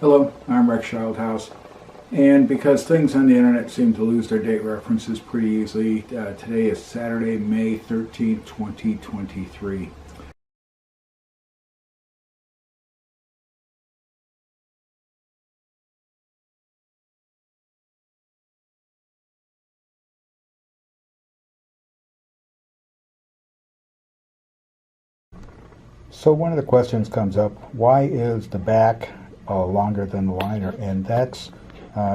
Hello, I'm Rex Childhouse, and because things on the internet seem to lose their date references pretty easily, today is Saturday, May 13th, 2023. So one of the questions comes up, why is the back longer than the liner? And that's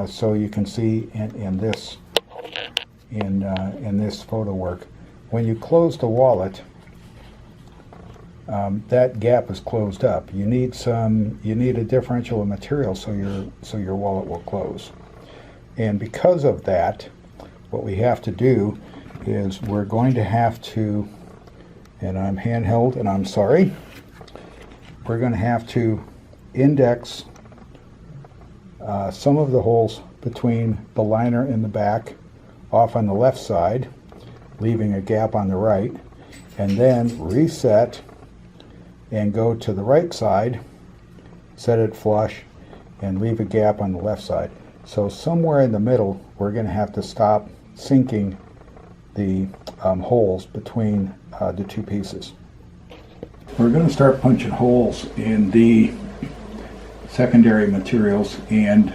so you can see in this photo work. When you close the wallet, that gap is closed up. You need a differential of material so your wallet will close. And because of that, what we have to do is we're going to have to, and I'm handheld and I'm sorry, we're going to have to index some of the holes between the liner and the back off on the left side, leaving a gap on the right, and then reset and go to the right side, set it flush, and leave a gap on the left side. So somewhere in the middle, we're going to have to stop sinking the holes between the two pieces. We're going to start punching holes in the secondary materials, and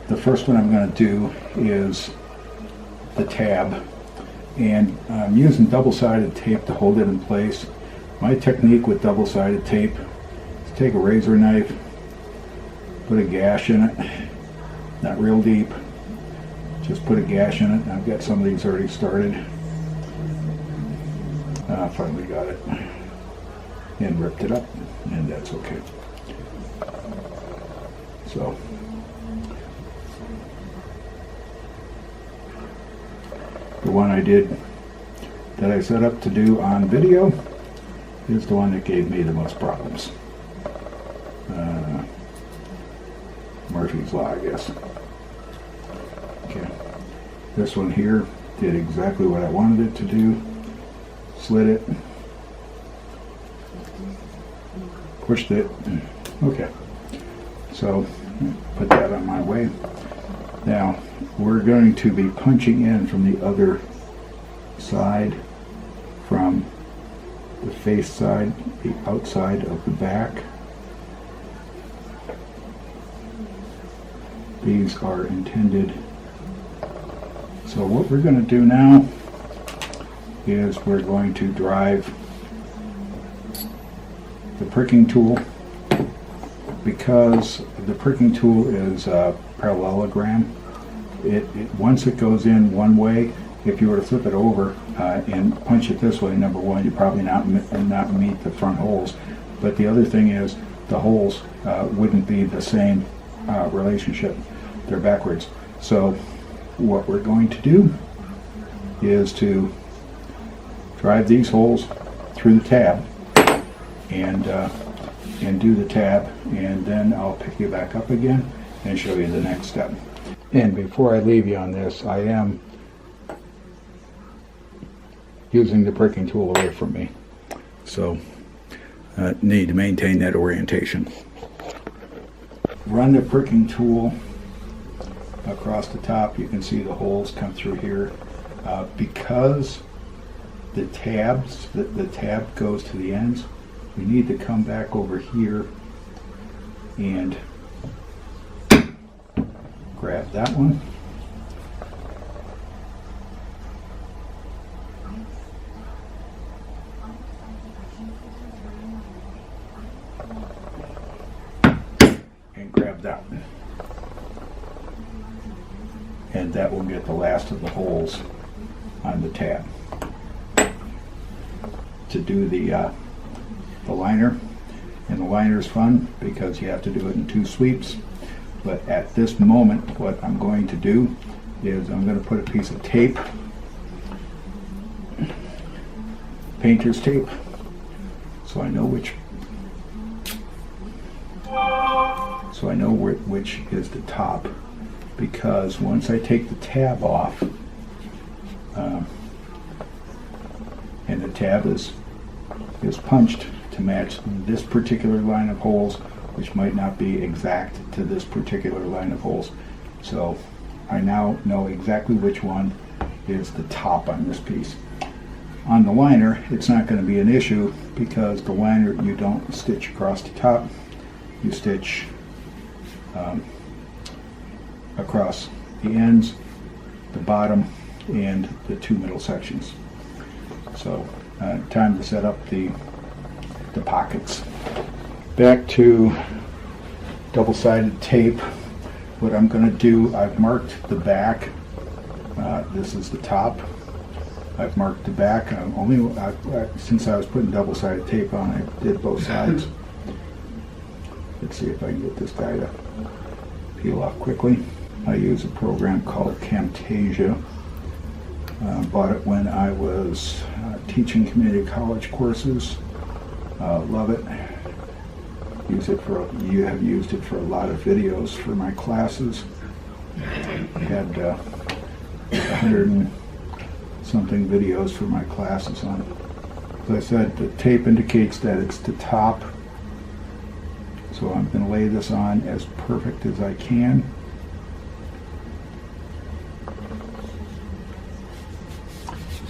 the first one I'm going to do is the tab, and I'm using double-sided tape to hold it in place. My technique with double-sided tape is take a razor knife, put a gash in it, not real deep, just put a gash in it. I've got some of these already started. Finally got it and ripped it up, and that's okay. So the one that I set up to do on video is the one that gave me the most problems. Murphy's Law, I guess. Okay, this one here did exactly what I wanted it to do. Slid it, pushed it. Okay, so put that on my way. Now we're going to be punching in from the other side, from the face side, the outside of the back. These are intended. So what we're going to do now is we're going to drive the pricking tool, because the pricking tool is a parallelogram. Once it goes in one way, if you were to flip it over and punch it this way, number one, you probably not meet the front holes. But the other thing is the holes wouldn't be the same relationship. They're backwards. So what we're going to do is to drive these holes through the tab and do the tab, and then I'll pick you back up again and show you the next step. And before I leave you on this, I am using the pricking tool away from me, so need to maintain that orientation. Run the pricking tool across the top. You can see the holes come through here. Because the tab goes to the ends, we need to come back over here and grab that one. And grab that one. And that will get the last of the holes on the tab. To do the liner, and the liner is fun because you have to do it in two sweeps. But at this moment, what I'm going to do is I'm going to put a piece of tape, painter's tape, so I know which is the top, because once I take the tab off, and the tab is punched to match this particular line of holes which might not be exact to this particular line of holes. So I now know exactly which one is the top on this piece. On the liner, it's not going to be an issue because the liner, you don't stitch across the top, you stitch across the ends, the bottom, and the two middle sections. So time to set up the pockets. Back to double-sided tape. What I'm going to do, I've marked the back. This is the top. I've marked the back. Since I was putting double-sided tape on, I did both sides. Let's see if I can get this guy to peel off quickly. I use a program called Camtasia. Bought it when I was teaching community college courses. Love it. You have used it for a lot of videos for my classes. I had 100 and something videos for my classes on it. As I said, the tape indicates that it's the top. So I'm going to lay this on as perfect as I can.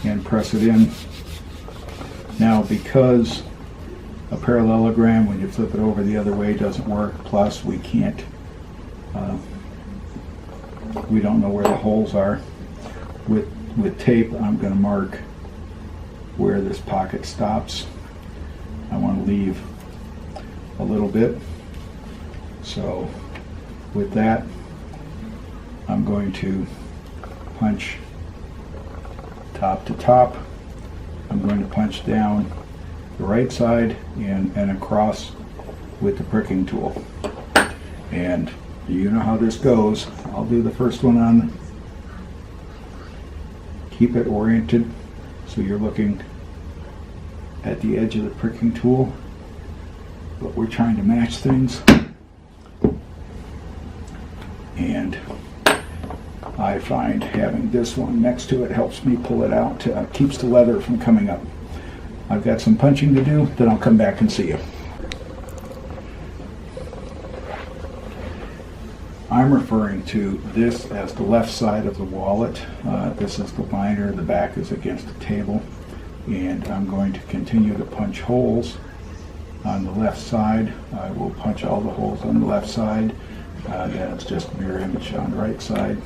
And press it in. Now, because a parallelogram, when you flip it over the other way, doesn't work, plus we can't, we don't know where the holes are. With tape, I'm going to mark where this pocket stops. I want to leave a little bit. So with that, I'm going to punch top to top. I'm going to punch down the right side and across with the pricking tool. And you know how this goes. I'll do the first one on. Keep it oriented so you're looking at the edge of the pricking tool, but we're trying to match things. And I find having this one next to it helps me pull it out, keeps the leather from coming up. I've got some punching to do, then I'll come back and see you. I'm referring to this as the left side of the wallet. This is the liner, the back is against the table, and I'm going to continue to punch holes on the left side. I will punch all the holes on the left side. Then it's just mirror image on the right side.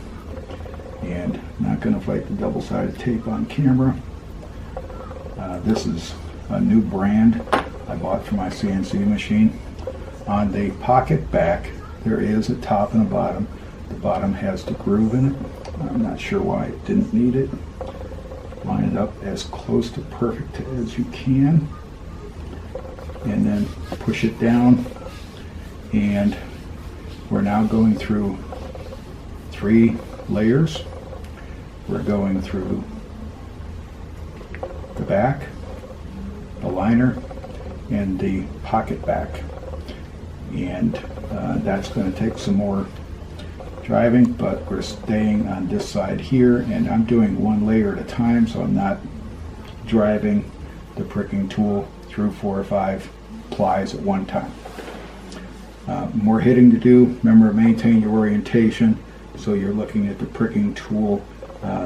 And I'm not going to fight the double-sided tape on camera. This is a new brand I bought for my CNC machine. On the pocket back, there is a top and a bottom. The bottom has the groove in it. I'm not sure why it didn't need it. Line it up as close to perfect as you can. And then push it down. And we're now going through 3 layers. We're going through the back, the liner, and the pocket back. And that's going to take some more driving, but we're staying on this side here, and I'm doing 1 layer at a time, so I'm not driving the pricking tool through 4 or 5 plies at one time. More hitting to do. Remember, maintain your orientation, so you're looking at the pricking tool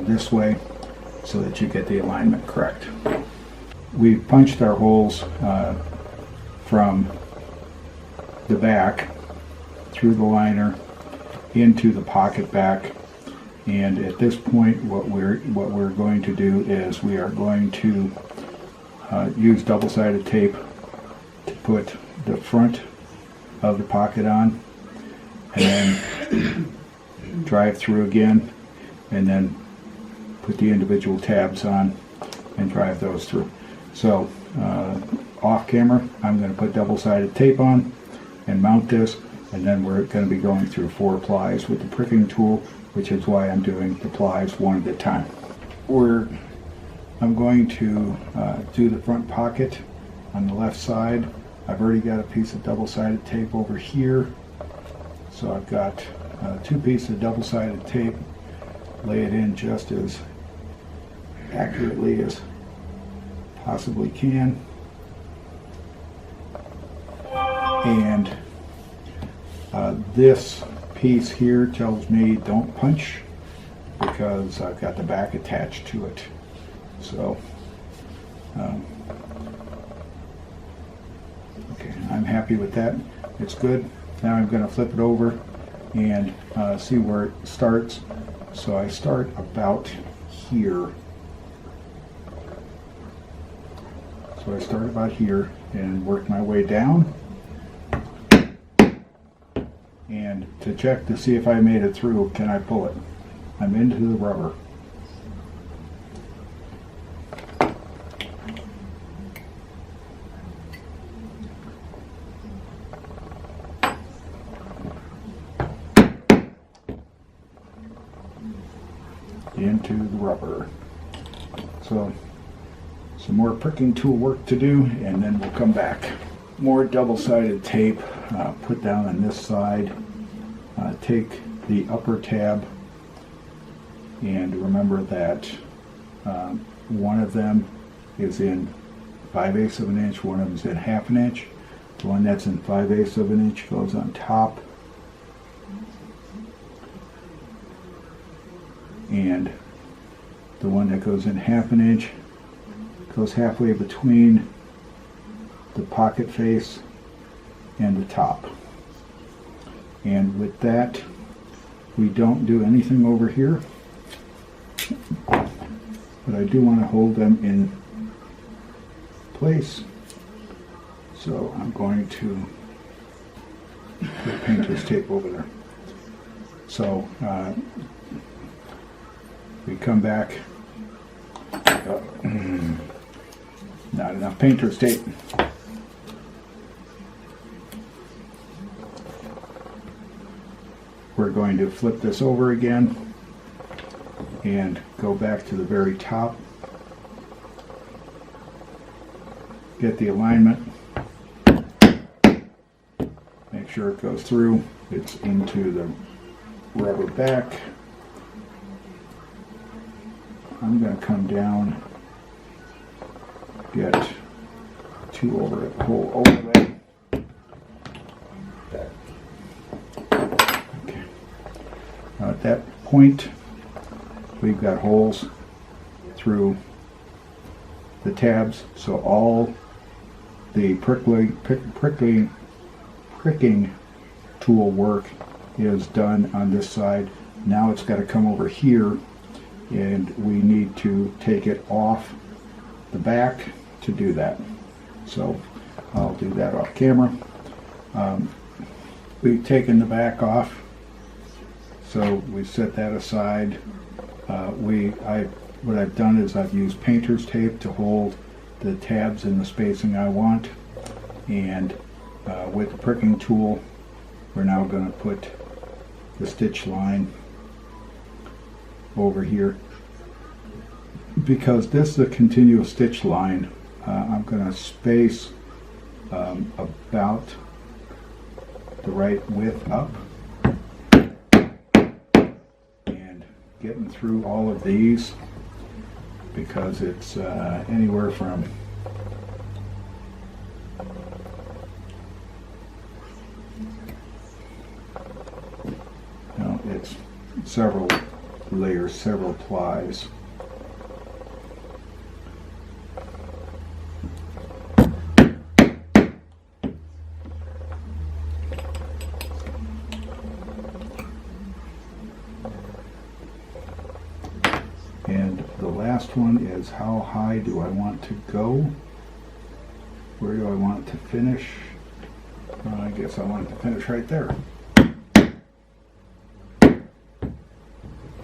this way so that you get the alignment correct. We've punched our holes from the back through the liner into the pocket back, and at this point what we're going to do is we are going to use double-sided tape to put the front of the pocket on, and then drive through again, and then put the individual tabs on and drive those through. So off camera, I'm going to put double-sided tape on and mount this, and then we're going to be going through 4 plies with the pricking tool, which is why I'm doing the plies one at a time. I'm going to do the front pocket on the left side. I've already got a piece of double-sided tape over here, so I've got 2 pieces of double-sided tape. Lay it in just as accurately as possibly can, and This piece here tells me don't punch because I've got the back attached to it. So, okay, I'm happy with that. It's good. Now I'm going to flip it over and see where it starts. So I start about here. So I start about here and work my way down. And to check to see if I made it through, can I pull it? I'm into the rubber. Into the rubber. So some more pricking tool work to do, and then we'll come back. More double-sided tape put down on this side. Take the upper tab, and remember that one of them is in 5/8 of an inch, one of them is in 1/2 inch. The one that's in 5/8 of an inch goes on top, and the one that goes in 1/2 inch goes halfway between the pocket face and the top. And with that, we don't do anything over here, but I do want to hold them in place. So I'm going to put painter's tape over there. So we come back. Not enough painter's tape. We're going to flip this over again and go back to the very top. Get the alignment. Make sure it goes through. It's into the rubber back. I'm going to come down, get two over it, whole overlay. Okay. Now at that point, we've got holes through the tabs, so all the pricking tool work is done on this side. Now it's got to come over here, and we need to take it off the back to do that. So I'll do that off camera. We've taken the back off, so we set that aside. What I've done is I've used painter's tape to hold the tabs in the spacing I want, and with the pricking tool, we're now going to put the stitch line over here. Because this is a continuous stitch line, I'm going to space about the right width up, and getting through all of these, because it's anywhere from it's several layers, several plies. And the last one is, how high do I want to go? Where do I want it to finish? I guess I want it to finish right there.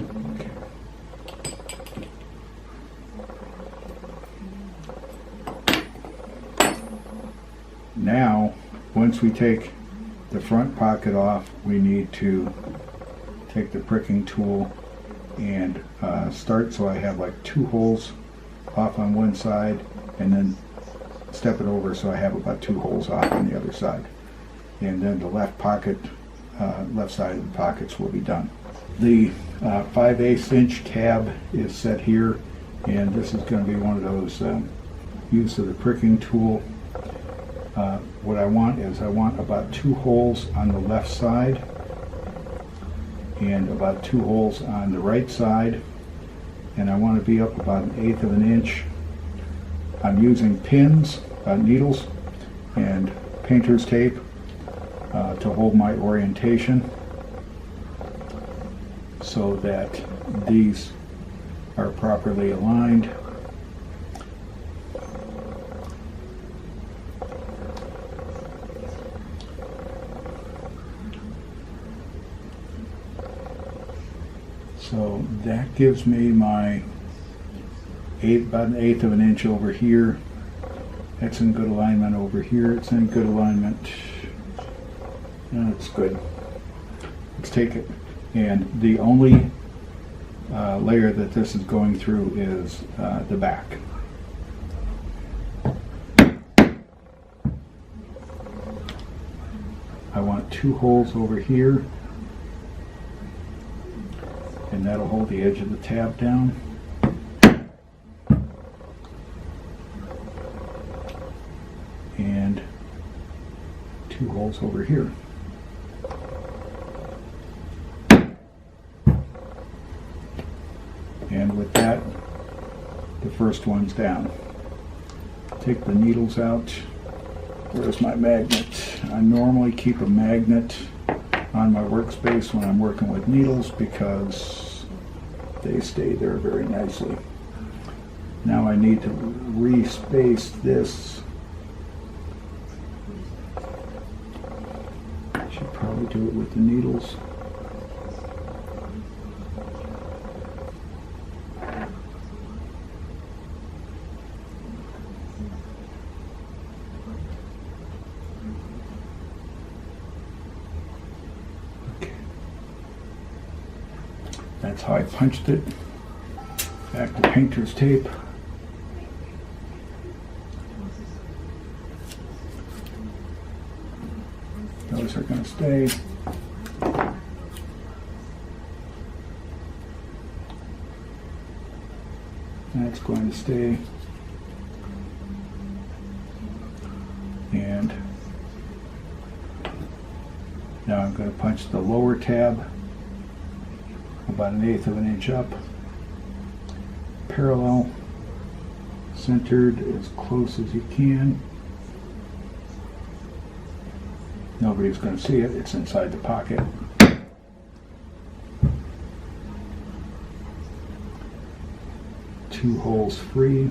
Okay. Now, once we take the front pocket off, we need to take the pricking tool and start, so I have like 2 holes off on one side, and then step it over so I have about 2 holes off on the other side, and then the left pocket, left side of the pockets will be done. The 5/8 inch tab is set here, and this is going to be one of those use of the pricking tool. what I want is I want about 2 holes on the left side and about 2 holes on the right side, and I want to be up about 1/8 of an inch. I'm using pins, needles, and painter's tape to hold my orientation so that these are properly aligned. So that gives me my about 1/8 of an inch over here. That's in good alignment over here. It's in good alignment. That's good. Let's take it. And the only layer that this is going through is the back. I want 2 holes over here, and that'll hold the edge of the tab down. And 2 holes over here. And with that, the first one's down. Take the needles out. Where's my magnet? I normally keep a magnet on my workspace when I'm working with needles because they stay there very nicely. Now I need to re-space this. I should probably do it with the needles. That's how I punched it. Back to painter's tape. Those are going to stay. That's going to stay. And now I'm going to punch the lower tab about 1/8 of an inch up, parallel, centered as close as you can. Nobody's going to see it, it's inside the pocket. 2 holes free.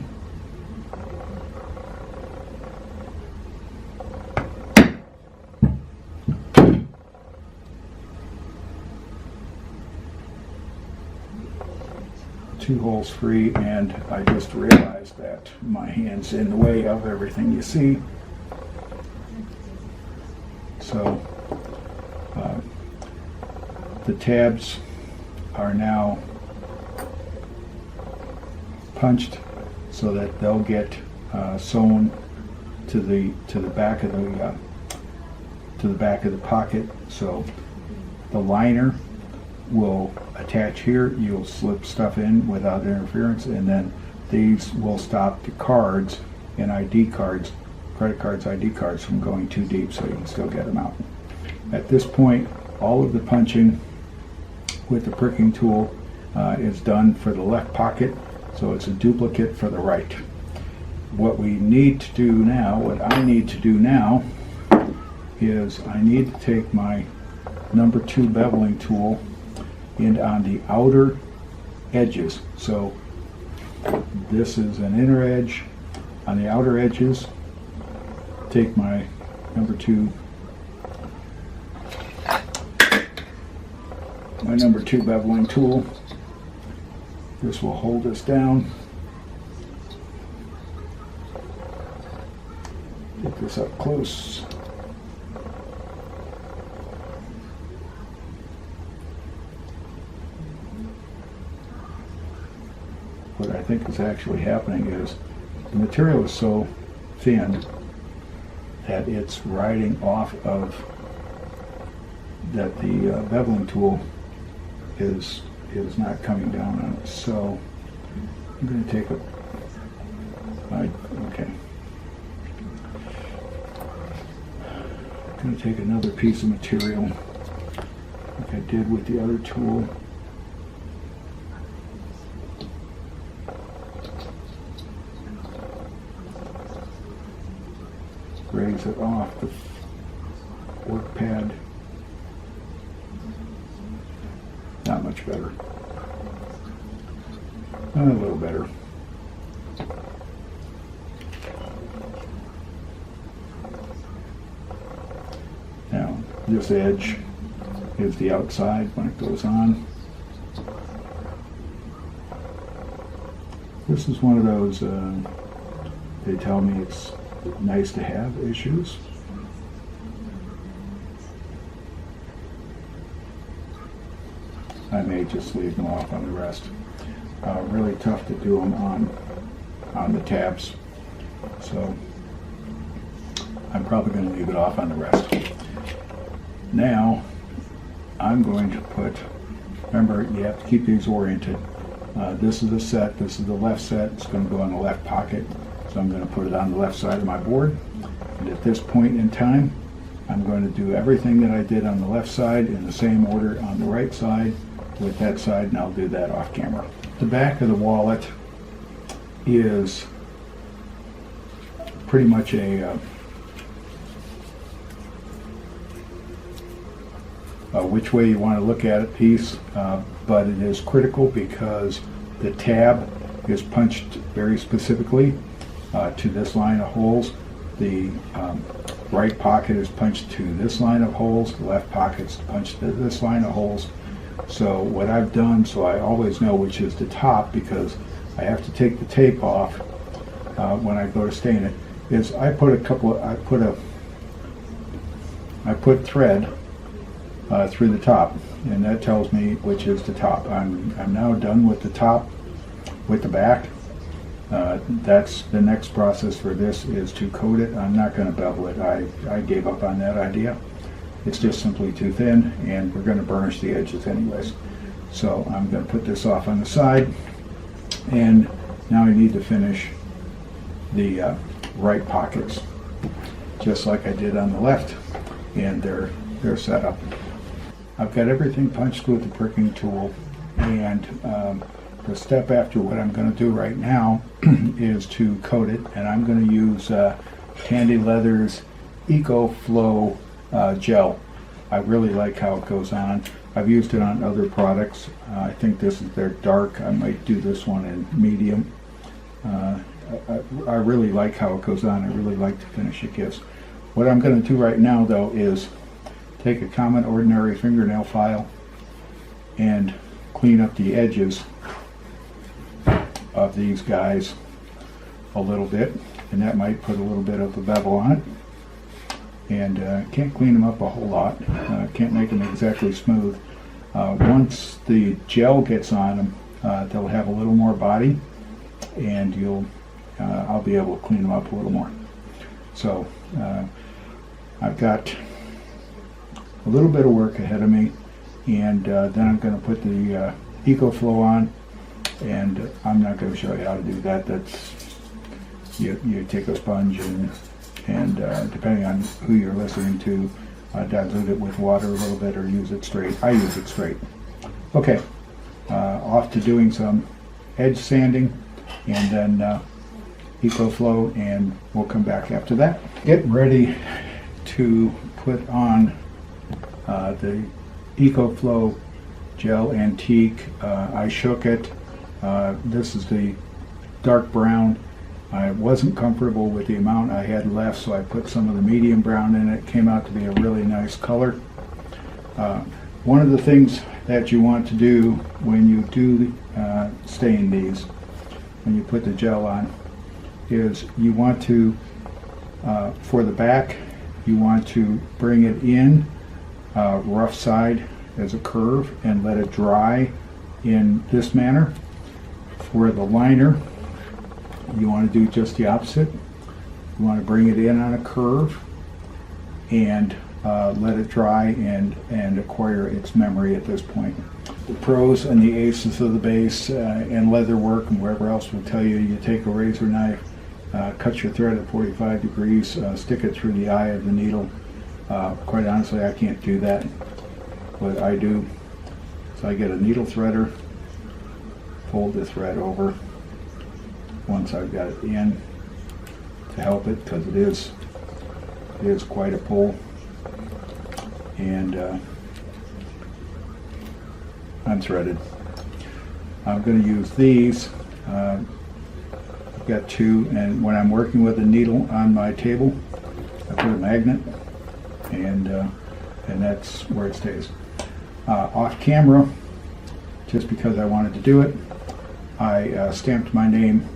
Two holes free, and I just realized that my hand's in the way of everything you see. So the tabs are now punched so that they'll get sewn to the back of the pocket. So the liner will attach here. You'll slip stuff in without interference, and then these will stop the cards and ID cards, credit cards, ID cards from going too deep, so you can still get them out. At this point, all of the punching with the pricking tool is done for the left pocket, so it's a duplicate for the right. What we need to do now, what I need to do now, is I need to take my number 2 beveling tool and on the outer edges. So this is an inner edge. On the outer edges, take my number 2 beveling tool. This will hold this down. Get this up close. What I think is actually happening is the material is so thin that it's riding off of that the beveling tool is not coming down on it. So I'm going to take okay. going to take another piece of material like I did with the other tool. Raise it off the work pad. Not much better. A little better. Now, this edge is the outside when it goes on. This is one of those, they tell me it's nice to have issues. I may just leave them off on the rest. Really tough to do them on the tabs, so I'm probably going to leave it off on the rest. Now I'm going to put, remember you have to keep these oriented. This is the set, this is the left set, it's going to go in the left pocket, so I'm going to put it on the left side of my board. And at this point in time, I'm going to do everything that I did on the left side in the same order on the right side with that side, and I'll do that off camera. The back of the wallet is pretty much a which way you want to look at it piece, but it is critical because the tab is punched very specifically to this line of holes. The right pocket is punched to this line of holes, the left pocket's punched to this line of holes. So what I've done, so I always know which is the top, because I have to take the tape off when I go to stain it, is I put thread through the top, and that tells me which is the top. I'm now done with the top, with the back. That's the next process for this, is to coat it. I'm not going to bevel it. I gave up on that idea. It's just simply too thin, and we're going to burnish the edges anyways. So I'm going to put this off on the side, and now I need to finish the right pockets, just like I did on the left, and they're set up. I've got everything punched with the pricking tool, and the step after what I'm going to do right now is to coat it, and I'm going to use Tandy Leather's EcoFlow gel. I really like how it goes on. I've used it on other products. I think this is their dark. I might do this one in medium. I really like how it goes on. I really like the finish it gives. What I'm going to do right now, though, is take a common ordinary fingernail file and clean up the edges of these guys a little bit, and that might put a little bit of a bevel on it. And can't clean them up a whole lot. Can't make them exactly smooth. Once the gel gets on them, they'll have a little more body, and I'll be able to clean them up a little more. So I've got a little bit of work ahead of me, and then I'm going to put the EcoFlow on, and I'm not going to show you how to do that. That's you take a sponge and depending on who you're listening to, dilute it with water a little bit or use it straight. I use it straight. Okay, off to doing some edge sanding, and then EcoFlow, and we'll come back after that. Getting ready to put on the EcoFlow Gel Antique. I shook it. This is the dark brown. I wasn't comfortable with the amount I had left, so I put some of the medium brown in it. It came out to be a really nice color. One of the things that you want to do when you do stain these, when you put the gel on, is you want to, for the back, you want to bring it in rough side as a curve and let it dry in this manner. For the liner, you want to do just the opposite. You want to bring it in on a curve and let it dry and acquire its memory at this point. The pros and the aces of the base and leather work and wherever else will tell you, you take a razor knife, cut your thread at 45 degrees, stick it through the eye of the needle, Quite honestly, I can't do that. What I do is I get a needle threader, fold the thread over once I've got it in to help it, because it is quite a pull, and unthreaded. I'm going to use these. I've got two, and when I'm working with a needle on my table, I put a magnet, and that's where it stays. Off camera, just because I wanted to do it, I stamped my name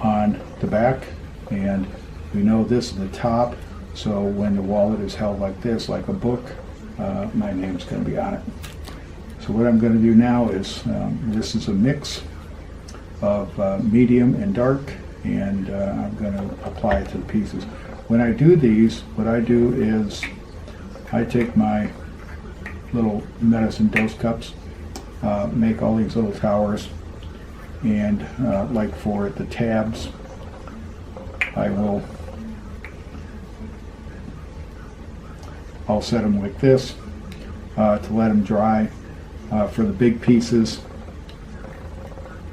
on the back, and we know this is the top, so when the wallet is held like this, like a book, my name's going to be on it. So what I'm going to do now is, this is a mix of medium and dark, and I'm going to apply it to the pieces. When I do these, what I do is I take my little medicine dose cups, make all these little towers, and like for the tabs, I'll set them like this to let them dry. For the big pieces,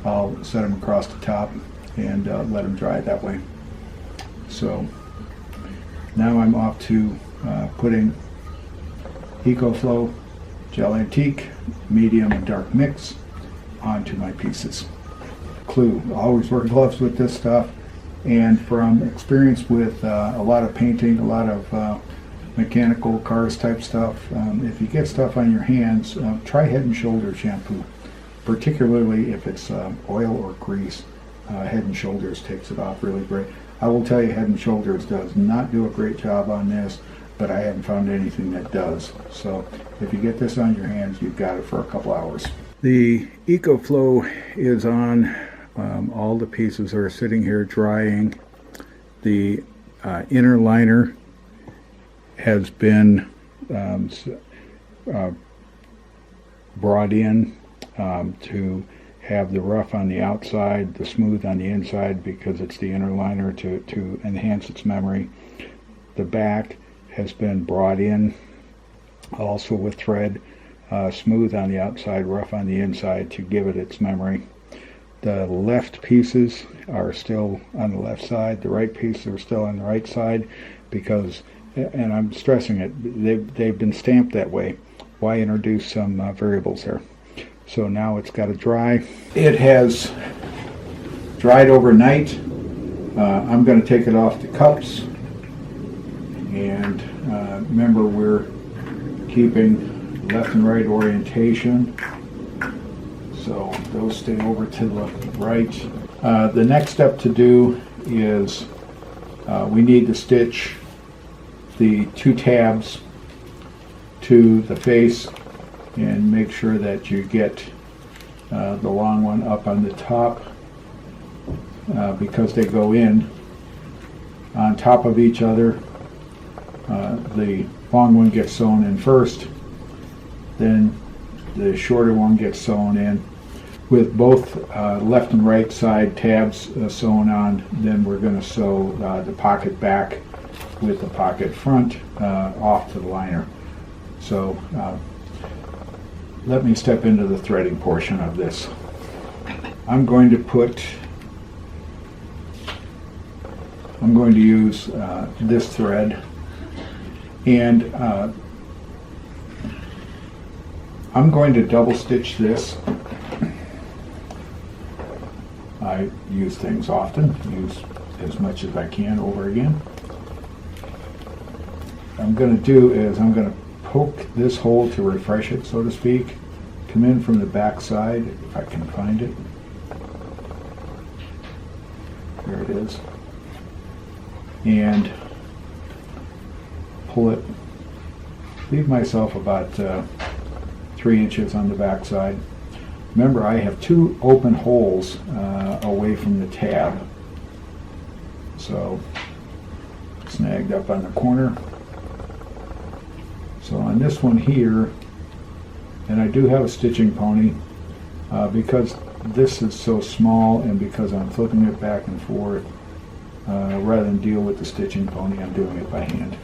I'll set them across the top and let them dry that way. So now I'm off to putting EcoFlow Gel Antique medium and dark mix onto my pieces. Clue, always wear gloves with this stuff, and from experience with a lot of painting, a lot of mechanical cars type stuff, if you get stuff on your hands, try Head & Shoulders shampoo, particularly if it's oil or grease. Head & Shoulders takes it off really great. I will tell you, Head & Shoulders does not do a great job on this, but I haven't found anything that does. So if you get this on your hands, you've got it for a couple hours. The EcoFlow is on. All the pieces are sitting here drying. The inner liner has been brought in to have the rough on the outside, the smooth on the inside, because it's the inner liner to enhance its memory. The back has been brought in also with thread, smooth on the outside, rough on the inside, to give it its memory. The left pieces are still on the left side, the right pieces are still on the right side, because, and I'm stressing it, they've been stamped that way. Why introduce some variables there? So now it's got to dry. It has dried overnight. I'm going to take it off the cups, and remember, we're keeping left and right orientation, so those stay over to the right. The next step to do is we need to stitch the two tabs to the face, and make sure that you get the long one up on the top, because they go in on top of each other. The long one gets sewn in first, then the shorter one gets sewn in. With both left and right side tabs sewn on, then we're going to sew the pocket back with the pocket front off to the liner. So let me step into the threading portion of this. I'm going to use this thread, and I'm going to double stitch this. I use things often, use as much as I can over again. What I'm going to do is I'm going to poke this hole to refresh it, so to speak. Come in from the back side, if I can find it. There it is. And pull it. Leave myself about 3 inches on the back side. Remember, I have 2 open holes away from the tab, so snagged up on the corner. So on this one here, and I do have a stitching pony, because this is so small and because I'm flipping it back and forth, rather than deal with the stitching pony, I'm doing it by hand.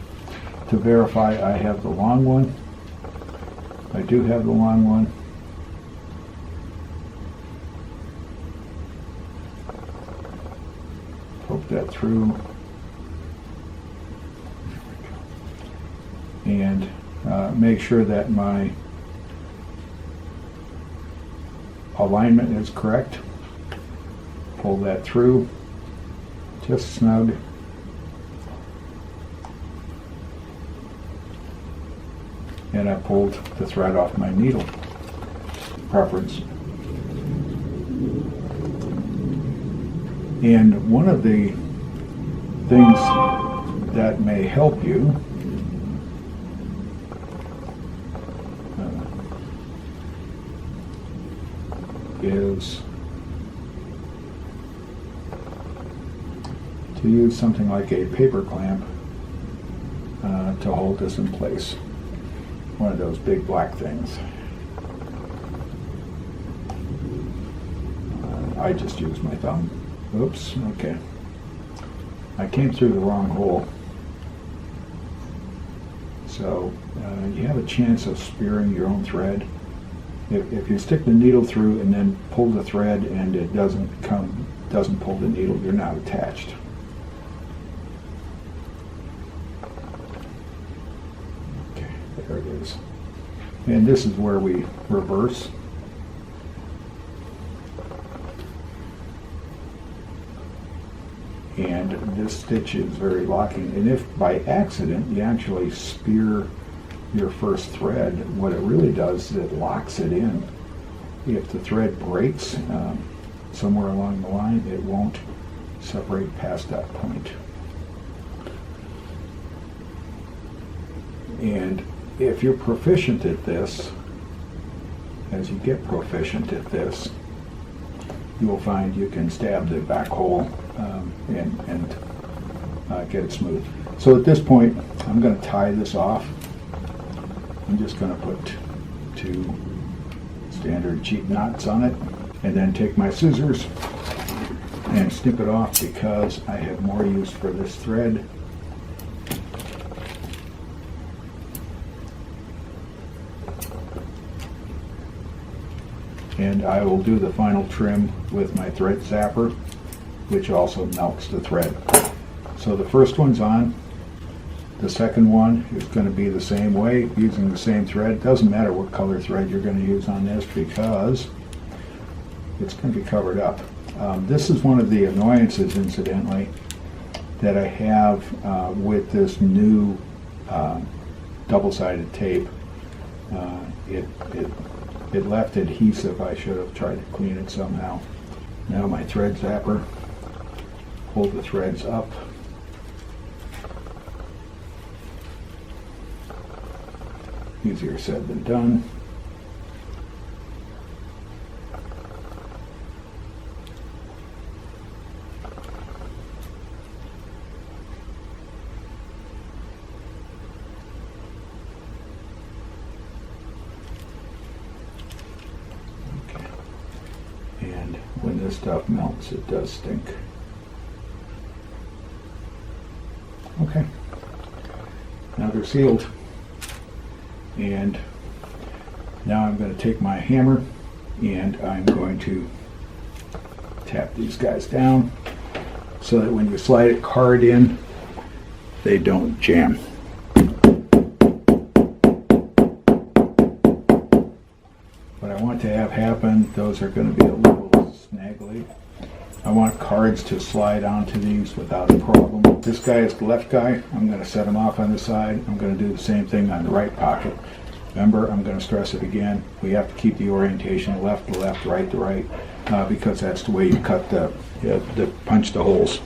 to verify I have the long one. I do have the long one. Poke that through. And make sure that my alignment is correct. Pull that through, just snug. And I pulled the thread off my needle preference. And one of the things that may help you is to use something like a paper clamp to hold this in place. One of those big black things. I just used my thumb. Oops, okay. I came through the wrong hole. So you have a chance of spearing your own thread. If you stick the needle through and then pull the thread and it doesn't pull the needle, you're not attached. Okay, there it is. And this is where we reverse. And this stitch is very locking. And if by accident you actually spear your first thread, what it really does is it locks it in. If the thread breaks somewhere along the line, it won't separate past that point. And if you're proficient at this, as you get proficient at this, you will find you can stab the back hole and get it smooth. So at this point, I'm going to tie this off. I'm just going to put 2 standard cheap knots on it and then take my scissors and snip it off because I have more use for this thread. And I will do the final trim with my thread zapper, which also melts the thread. So the first one's on. The second one is going to be the same way, using the same thread. Doesn't matter what color thread you're going to use on this because it's going to be covered up. This is one of the annoyances, incidentally, that I have with this new double-sided tape. It left adhesive. I should have tried to clean it somehow. Now my thread zapper, pull the threads up. Easier said than done. Okay. And when this stuff melts, it does stink. Okay. Now they're sealed. And now I'm going to take my hammer and I'm going to tap these guys down so that when you slide a card in, they don't jam. What I want to have happen, those are going to be a little snaggly. I want cards to slide onto these without a problem. This guy is the left guy. I'm going to set him off on the side. I'm going to do the same thing on the right pocket. Remember, I'm going to stress it again. We have to keep the orientation left to left, right to right, because that's the way you cut punch the holes.